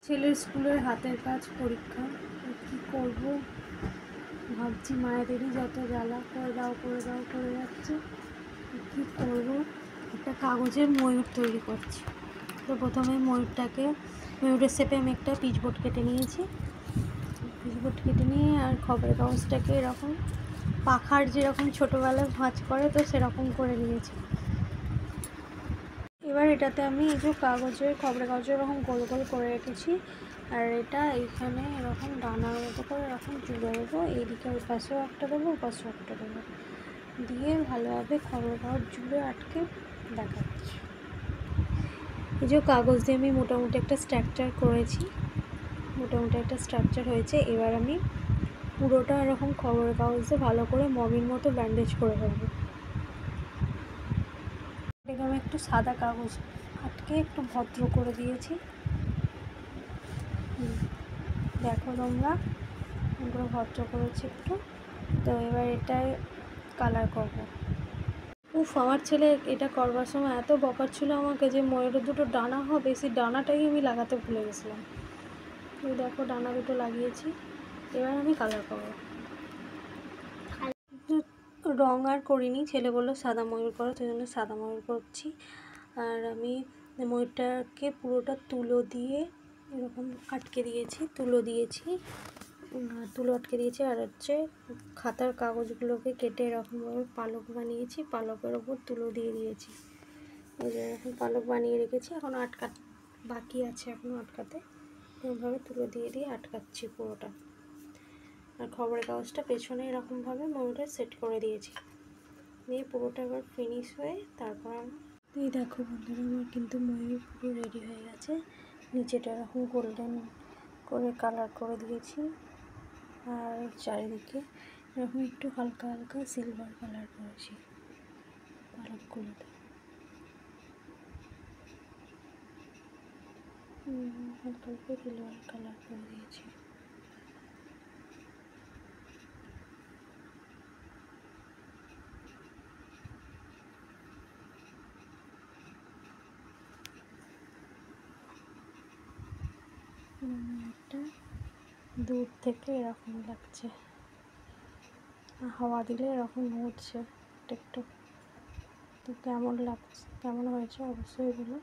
ছেলের স্কুলের হাতের কাজ পরীক্ষা, কী করবো ভাবছি। মায়েদেরই যত জ্বালা, করে দাও করে যাচ্ছে, কী করবো। একটা কাগজের ময়ূর তৈরি করছি। তো প্রথমে ময়ূরের শেপে আমি একটা পিচবোর্ড কেটে নিয়েছি। পিচবোর্ড কেটে নিয়ে আর খবরের কাগজটাকে এরকম পাখার যেরকম ছোটোবেলায় ভাঁজ করে, তো সেরকম করে নিয়েছি। এবার এটাতে আমি এই যে খবরের কাগজের এরকম গোল গোল করে রেখেছি, আর এটা এইখানে এরকম ডানার মতো করে এরকম জুড়ে দেবো। এইদিকে ওই পাশেও একটা দেবো, ওই পাশেও একটা দেবো, দিয়ে ভালোভাবে খবরের কাগজ জুড়ে আটকে দেখাচ্ছি। এই যে কাগজ দিয়ে আমি মোটামুটি একটা স্ট্রাকচার করেছি, মোটামুটি একটা স্ট্রাকচার হয়েছে। এবার আমি পুরোটা এরকম খবরের কাগজে ভালো করে মমির মতো ব্যান্ডেজ করে ফেলবো। এটাকে আমি একটু সাদা কাগজ আটকে একটু ভদ্র করে দিয়েছি। দেখো তোমরা, পুরো ভদ্র করেছি একটু। তো এবার এটাই কালার করবো। আমার ছেলে এটা করবার সময় এত বকা ছিল আমাকে যে ময়ূরের দুটো ডানা হবে, সেই ডানাটাই আমি লাগাতে ভুলে গেছিলাম। এই দেখো ডানা দুটো লাগিয়েছি। এবার আমি কালার করবো। রং আর করিনি, ছেলে বললো সাদা ময়ূর করো, সেই জন্য সাদা ময়ূর করছি। আর আমি ময়ূরটাকে পুরোটা তুলো দিয়ে এরকম আটকে দিয়েছি, তুলো আটকে দিয়েছি। আর হচ্ছে খাতার কাগজগুলোকে কেটে এরকমভাবে পালক বানিয়েছি, পালকের ওপর তুলো দিয়ে দিয়েছি। এই যে এরকম পালক বানিয়ে রেখেছি, এখন বাকি আছে এখনও আটকাতে। এরকমভাবে তুলো দিয়ে আটকাচ্ছি পুরোটা। আর খবরের কাগজটা পেছনে এরকমভাবে ময়ূরের সেট করে দিয়েছি, দিয়ে পুরোটা এবার ফিনিশ হয়ে তারপর এই দেখো বন্ধুরা, আমার কিন্তু ময়ূর পুরো রেডি হয়ে গেছে। নিচেটা এরকম গোল্ডেন করে কালার করে দিয়েছি, আর চারিদিকে এরকম একটু হালকা হালকা সিলভার কালার করেছি পালকগুলোতে। হালকা হালকা সিলভার কালার করে দিয়েছি। একটা দূর থেকে এরকম লাগছে, হাওয়া দিলে এরকম উঠছে একটু। তো কেমন লাগছে, কেমন হয়েছে অবশ্যই বলো।